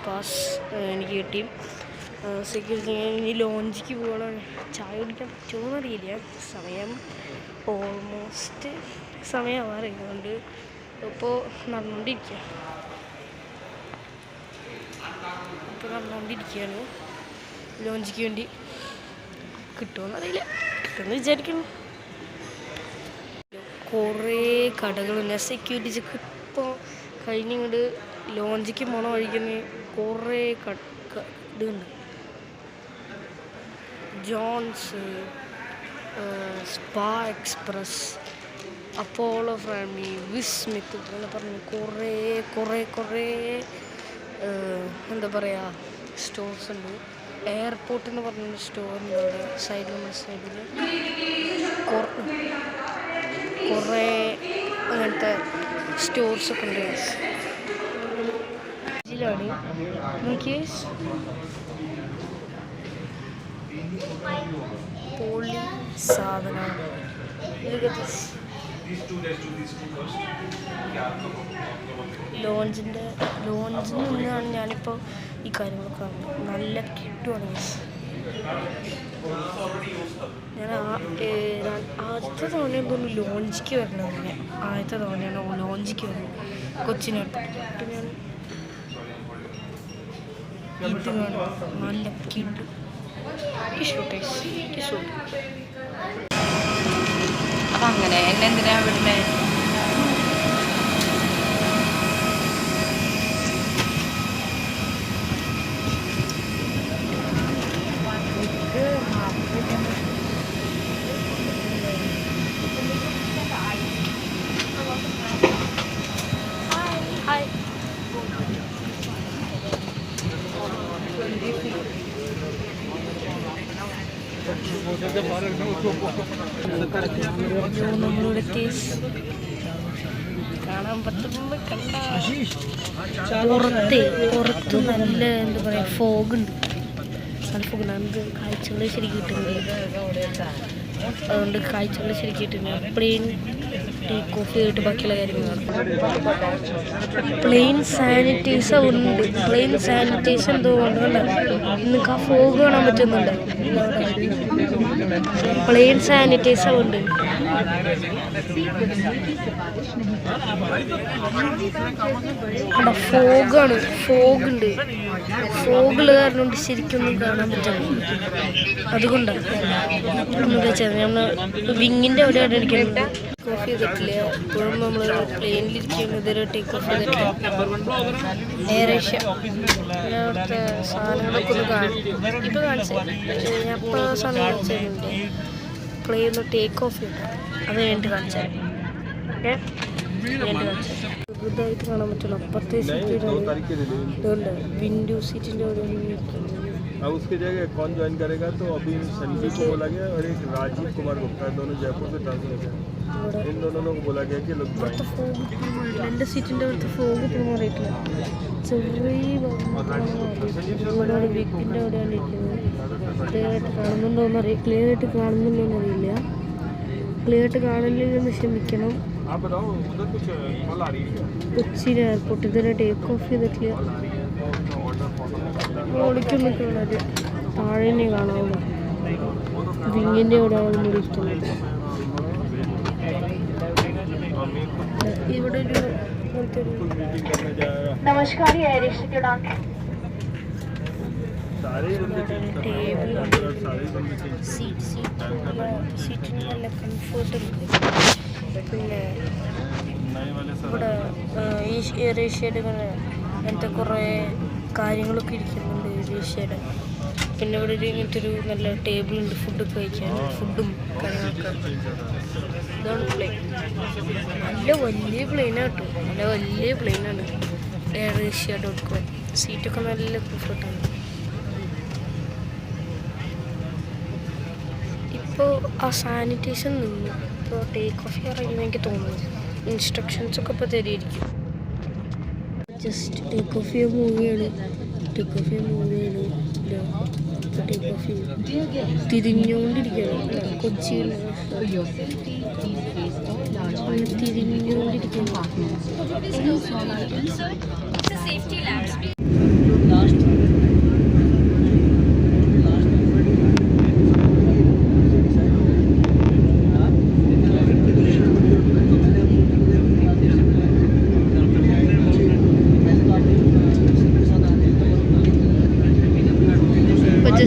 Pass എനിക്ക് കിട്ടി. Security ഇനി ലോഞ്ചിക്ക് പോകണം. ചായ കുടിക്കാൻ പറ്റുമോ എന്നറിയില്ല. സമയം ഓൾമോസ്റ്റ് സമയമാവാറുണ്ട്. ഇപ്പോൾ നടന്നുകൊണ്ടിരിക്കുകയാണ് ലോഞ്ചിക്ക് വേണ്ടി. കിട്ടുമെന്നറിയില്ല, കിട്ടുമെന്ന് വിചാരിക്കുന്നു. കുറേ കടകളുണ്ട്. സെക്യൂരിറ്റി ചെക്ക് ഇപ്പോൾ കഴിഞ്ഞിങ്ങോട്ട് ലോഞ്ചിക്ക് പോണ വഴിക്കുന്ന കുറേ ഇതുണ്ട്. Johns, spa express, Apollo family, വിസ്മിത്ത് അങ്ങനെ പറഞ്ഞ് കുറേ എന്താ പറയുക സ്റ്റോർസ് ഉണ്ട്. എയർപോർട്ട് എന്ന് പറഞ്ഞൊരു സ്റ്റോറുണ്ട് അവിടെ സൈഡിൽ കുറേ അങ്ങനത്തെ സ്റ്റോർസൊക്കെ ഉണ്ട്. ഇതിലാണ് നോക്കിയേ പൊളി സാധനമാണ്. ലോഞ്ചിൽ നിന്നാണ് ഞാനിപ്പോൾ ഈ കാര്യങ്ങളൊക്കെ കാണുന്നത്. നല്ല കിട്ടുവാണ്. ഞാൻ ആദ്യത്തെ തവണ തോന്നുന്നു ലോഞ്ചിക്ക് വരണത്. ആദ്യത്തെ തവണയാണ് ലോഞ്ചിക്ക് വരുന്നത് കൊച്ചിനായിട്ട്. ഞാൻ ഇത് കാണും. നല്ല കിട്ടു അപ്പം അങ്ങനെ എന്നെ എന്തിനാ വിടുന്നത്? നമ്മളുടെ കേസ് കാണാൻ പറ്റുന്നത് കണ്ട പുറത്ത് നല്ല എന്താ പറയുക ഫോഗുണ്ട്. നമുക്ക് കാഴ്ചകൾ ശരിക്കും കിട്ടുന്നില്ല. അതുകൊണ്ട് കാഴ്ചകൾ ശരിക്കും കിട്ടുന്നില്ല. പ്ലെയിൻ ടേക്ക് ഓഫ് ചെയ്തിട്ട് ബാക്കിയുള്ള കാര്യങ്ങളാണ്. പ്ലെയിൻ സാനിറ്റൈസർ ഉണ്ട്. പ്ലെയിൻ സാനിറ്റൈസർ എന്തോ കൊണ്ടുകൊണ്ട് നിങ്ങൾക്ക് ആ ഫോഗ് കാണാൻ പറ്റുന്നുണ്ട്. പ്ലെയിൻ സാനിറ്റൈസർ ഉണ്ട്. ഫോഗുണ്ട്. ഫോഗുള്ള കാരണം കൊണ്ട് ശരിക്കൊന്നും കാണാൻ പറ്റുന്നില്ല. അതുകൊണ്ടാണ് നമ്മൾ വിങ്ങിൻ്റെ അവിടെയാണ് ഇരിക്കുന്നത്. ഓഫ് ചെയ്തിട്ടില്ല. ഇപ്പോഴും നമ്മൾ പ്ലെയിനിലിരിക്കുന്നത്. ഇതൊരു ടേക്ക് ഓഫ് ചെയ്തിട്ടില്ല. എയർ ഏഷ്യ അവിടുത്തെ സാധനങ്ങളൊക്കെ ഒന്ന് കാണും. ഇപ്പോൾ കാണിച്ചു ഞാൻ ഇപ്പോൾ സാധനം കാണിച്ചിട്ടുണ്ട്. പ്ലെയിൻ ഒന്ന് ടേക്ക് ഓഫ് ചെയ്തു. അത് കഴിഞ്ഞിട്ട് കാണിച്ചാൽ ചെറുതായിട്ട് കാണാൻ പറ്റുള്ളൂ. അപ്പുറത്തെ സീറ്റിലാണ്. ഇതുകൊണ്ട് വിൻഡോ സീറ്റിൻ്റെ അവിടെ अब उसकी जगह कौन ज्वाइन करेगा? तो अभी संजीव को बोला गया और एक राजीव कुमार गुप्ता, दोनों जयपुर से ट्रांसफर हो गए. इन दोनों को बोला गया कि लोग രണ്ട് സീറ്റിൻ്റെ അവിടുത്തെ ഫോഗ് ഇപ്പോൾ മാറിയിട്ടില്ല. ചെറിയ വീക്കിൻ്റെ അവിടെയാണ് ഇരിക്കുന്നത്. ക്ലിയറായിട്ട് കാണുന്നുണ്ടോയെന്നറിയില്ല. ക്ലിയറായിട്ട് കാണില്ലെന്ന് ക്ഷമിക്കണം. കൊച്ചിൻ എയർപോർട്ട് ഇതുവരെ ടേക്ക് ഓഫ് ചെയ്തിട്ടില്ല. ഓടിക്കൊന്നും കാണാതെ താഴെ കാണാവുള്ളൂ. വിങ്ങിൻ്റെ അവിടെയാണ് ഇരിക്കുന്നത്. ഇവിടെ ഒരു നമസ്കാരം സീറ്റിന് നല്ല കംഫർട്ട് ഉണ്ട്. പിന്നെ ഇവിടെ ഈ എയർ ഏഷ്യയുടെ അങ്ങനത്തെ കുറേ കാര്യങ്ങളൊക്കെ ഇരിക്കുന്നുണ്ട് ഏഷ്യയുടെ. പിന്നെ ഇവിടെ ഒരു ഇങ്ങനത്തെ ഒരു നല്ല ടേബിളുണ്ട് ഫുഡൊക്കെ കഴിക്കാൻ. ഫുഡും കാര്യങ്ങളൊക്കെ. ഇതാണ് പ്ലെയിൻ. നല്ല വലിയ പ്ലെയിനാണ് കേട്ടോ. നല്ല വലിയ പ്ലെയിനാണ് AirAsia.com. സീറ്റൊക്കെ നല്ല കംഫർട്ടാണ്. ഇപ്പോൾ ആ സാനിറ്റൈസർ നിന്നു. ഇപ്പോൾ ടേക്ക് ഓഫ് ചെയ്യാറായിരുന്നു എനിക്ക് തോന്നുന്നത്. ഇൻസ്ട്രക്ഷൻസൊക്കെ ഇപ്പോൾ തരികയായിരിക്കും. ജസ്റ്റ് ടേക്ക് ഓഫ് ചെയ്യാൻ മൂവിയാണ്. ടേക്ക് ഓഫ് തിരിഞ്ഞുകൊണ്ടിരിക്കുകയാണ്. കൊച്ചിയിൽ തിരിഞ്ഞുകൊണ്ടിരിക്കുകയാണ്.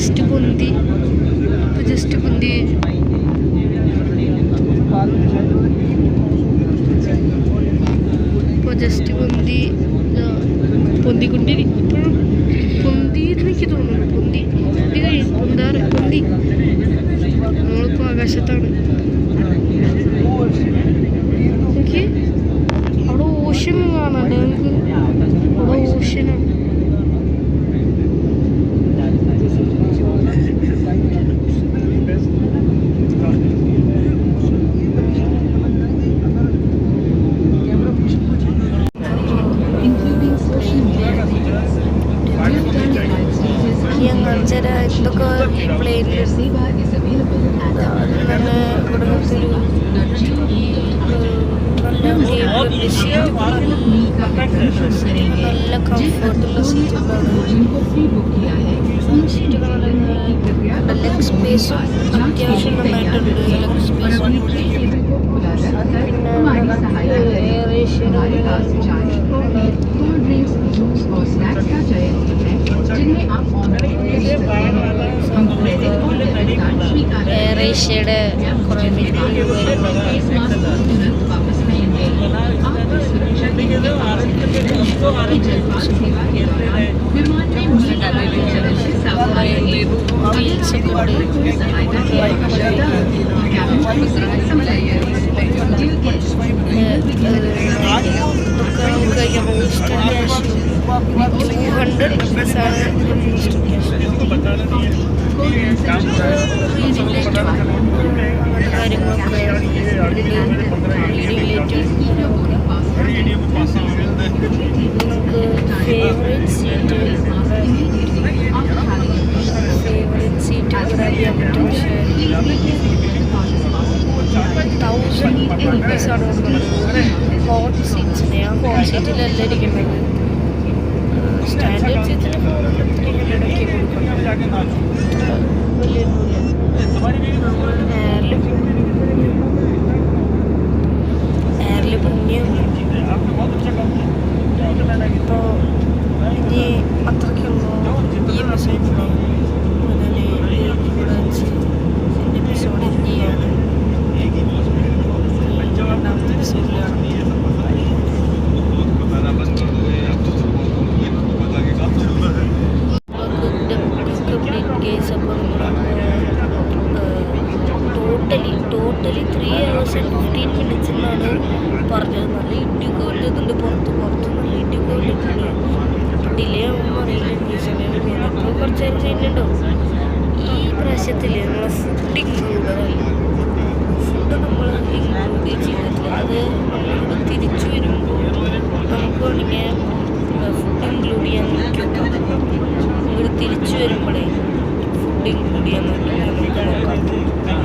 ജസ്റ്റ് പൊന്തി പൊന്തിക്കൊണ്ടിരിക്കും. ഇപ്പോഴും പൊന്തിയിട്ട് എനിക്ക് തോന്നുന്നു. പൊന്തി നമ്മളിപ്പോൾ ആകാശത്താണ്. എനിക്ക് അവിടെ ഓഷൻ കാണാണ്ട്. നമുക്ക് അവിടെ ഓഷനാണ്. എന്തൊക്കെ ഈ പ്ലെയിനിൽ നല്ല ഇവിടെ നല്ല കംഫർട്ടുള്ള സീറ്റുകളാണ്. സീറ്റുകൾ ലെഗ് സ്പേസും അത്യാവശ്യം നന്നായിട്ടുണ്ട്. ലെഗ് സ്പേസും പിന്നെ എയർ ഏഷ്യയുടെ കുറേ ഫേവറേറ്റ് സീറ്റ് പറയാൻ പറ്റും. പക്ഷേ 1000 റുപ്പീസാണ് ഹോട്ട് സീറ്റ്സിന്. ഞാൻ ഹോട്ട് സീറ്റിലല്ല ഇരിക്കുന്നത്. സ്റ്റാൻഡേർഡ് സീറ്റിന് 300 കൊടുക്കണം. എയറിൽ പൊങ്ങിയാണ്. ഇപ്പോൾ ഇനി അത്രയ്ക്കുള്ളൂ ഈ എപ്പിസോഡിന്. എപ്പിസോഡ് ഇനിയാണ്. രണ്ടാമത്തെ എപ്പിസോഡിലാണ്. കേസ് അപ്പോൾ ടോട്ടലി 3 hours and 15 minutes എന്നാണ് പറഞ്ഞത്. നല്ല ഇടിയൊക്കെ കൊല്ലുന്നുണ്ട്. പുറത്ത് നല്ല ഇടിയൊക്കെ കൊല്ലുന്നുണ്ട്. ഡിലേ ആകുമ്പോൾ അറിയില്ല. ഈ സമയം ഇപ്പോൾ കുറച്ച് നേരം ചെയ്യുന്നുണ്ടാവും. ഈ പ്രാവശ്യത്തിൽ നമ്മളെ ഫുഡിങ് കൂടുതലല്ല. ഫുഡ് നമ്മൾ ഇൻക്ലൂഡ് ചെയ്തിട്ടില്ല. അത് നമ്മളിവിടെ തിരിച്ചു വരുമ്പോൾ നമുക്ക് വേണമെങ്കിൽ ഫുഡ് ഇൻക്ലൂഡ് ചെയ്യാൻ നോക്കിയൊക്കെ. ഇവിടെ തിരിച്ചു വരുമ്പോഴേ ഫുഡ് ഇൻക്ലൂഡ് ചെയ്യാൻ നമുക്ക് നോക്കാം.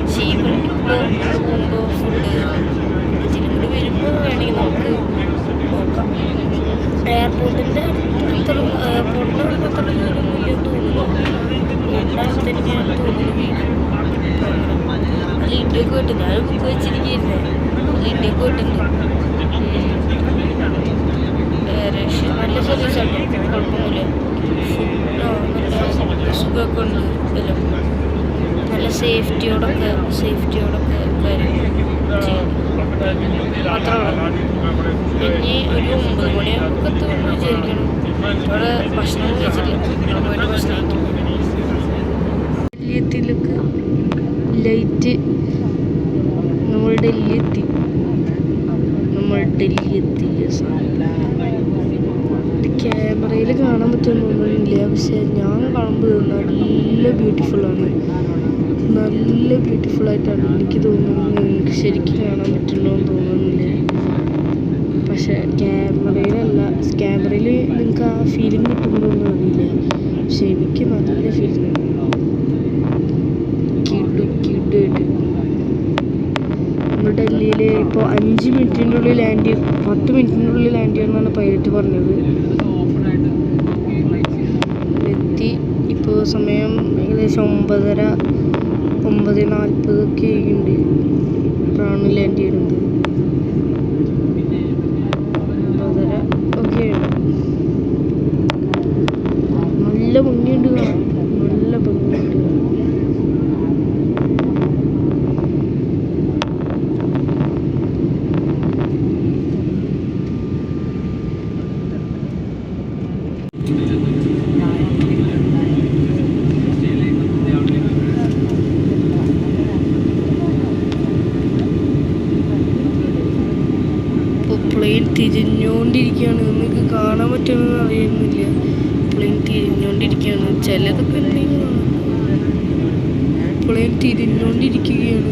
പക്ഷേ ഇവിടെ ഇപ്പോൾ പോകുമ്പോൾ ഫുഡ് ഇതിലൂടെ വരുമ്പോൾ വേണമെങ്കിൽ നമുക്ക് നോക്കാം. എയർപോർട്ടിൻ്റെ അത്ര ദൂരമൊന്നുമില്ലെന്ന് തോന്നുന്നു. തന്നെയാണ് തോന്നുന്നു. നല്ല ഇടിയൊക്കെ കിട്ടും. ഞാൻ ബുക്ക് വെച്ചിരിക്കുകയല്ലേ. നല്ല ഇടിയൊക്കെ കിട്ടുന്നുണ്ട്. നല്ല സർവീസാണ്. കുഴപ്പമൊന്നുമില്ല. നല്ല സുഖമൊക്കെ ഉണ്ട്. എല്ലാം നല്ല സേഫ്റ്റിയോടൊക്കെ കാര്യങ്ങൾ ചെയ്യും. മാത്രമല്ല ഇനി ഒരു 9 മണിയാകുമ്പോൾ എത്തുമെന്ന് വിചാരിക്കണം. അവിടെ ഭക്ഷണം കഴിച്ചിട്ടില്ല. പോയിട്ട് ഭക്ഷണം കഴിക്കും. ഡൽഹിയിലേക്ക് ലൈറ്റ് നമ്മൾ ഡൽഹി എത്തി. ക്യാമറയിൽ കാണാൻ പറ്റുന്നൊന്നുമില്ല. പക്ഷെ ഞാൻ കാണുമ്പോൾ നല്ല ബ്യൂട്ടിഫുള്ളാണ്. നല്ല ബ്യൂട്ടിഫുള്ളായിട്ടാണ് എനിക്ക് തോന്നുന്നത്. എനിക്ക് ശരിക്കും കാണാൻ പറ്റുന്നുണ്ടോ എന്ന് തോന്നുന്നില്ല. പക്ഷെ ക്യാമറയിൽ നിങ്ങൾക്ക് ആ ഫീലിംഗ് കിട്ടുന്നതൊന്നും അറിയില്ല. പക്ഷെ എനിക്ക് നല്ല ഫീലിംഗ് ആണ്. കിടുകിടായിട്ട് നമ്മൾ ഡൽഹിയിൽ ഇപ്പോൾ 5 മിനിറ്റിൻ്റെ ഉള്ളിൽ 10 മിനിറ്റിൻ്റെ ഉള്ളിൽ ലാൻഡ് ചെയ്യുമെന്നാണ് പൈലറ്റ് പറഞ്ഞത്. എത്തി. ഇപ്പോൾ സമയം ഏകദേശം 9:40 ഒക്കെ ഉണ്ട്. ഇപ്പോഴാണ് ലാൻഡ് ചെയ്യുന്നത്. 9:30 ഒക്കെയാണ്. നല്ല ഭംഗിയുണ്ട് കാണാൻ. നല്ല ഭംഗിയുണ്ട്. തിരിഞ്ഞുകൊണ്ടിരിക്കുകയാണ്. നിങ്ങൾക്ക് കാണാൻ പറ്റുമെന്ന് അറിയുന്നില്ല. പ്ലെയിൻ തിരിഞ്ഞുകൊണ്ടിരിക്കുകയാണ്. ചിലതൊക്കെ പ്ലെയിൻ തിരിഞ്ഞുകൊണ്ടിരിക്കുകയാണ്.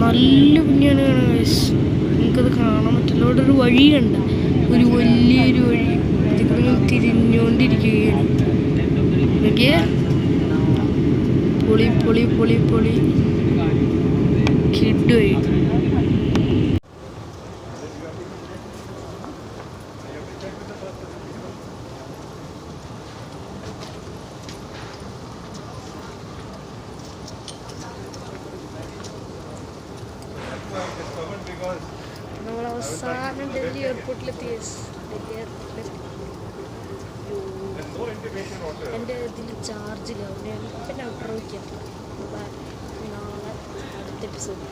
നല്ല ഭംഗിയാണ് കാണാൻ ഗൈസ്. നിങ്ങൾക്കത് കാണാൻ പറ്റില്ല. അവിടെ ഒരു വഴിയുണ്ട്, ഒരു വലിയൊരു വഴി. ഇതിങ്ങനെ തിരിഞ്ഞുകൊണ്ടിരിക്കുകയാണ്. നോക്കിയേ, പൊളി പൊളി പൊളി പൊളി കിട്ടുവഴി. നമ്മൾ അവസാനം ഡൽഹി എയർപോർട്ടിലെത്തി. എൻ്റെ ഇതിൽ ചാർജ് ഇല്ല. ഞാൻ ഇപ്പം ഔട്ടർ വയ്ക്കാം. നാളെ അടുത്ത എപ്പിസോഡ്.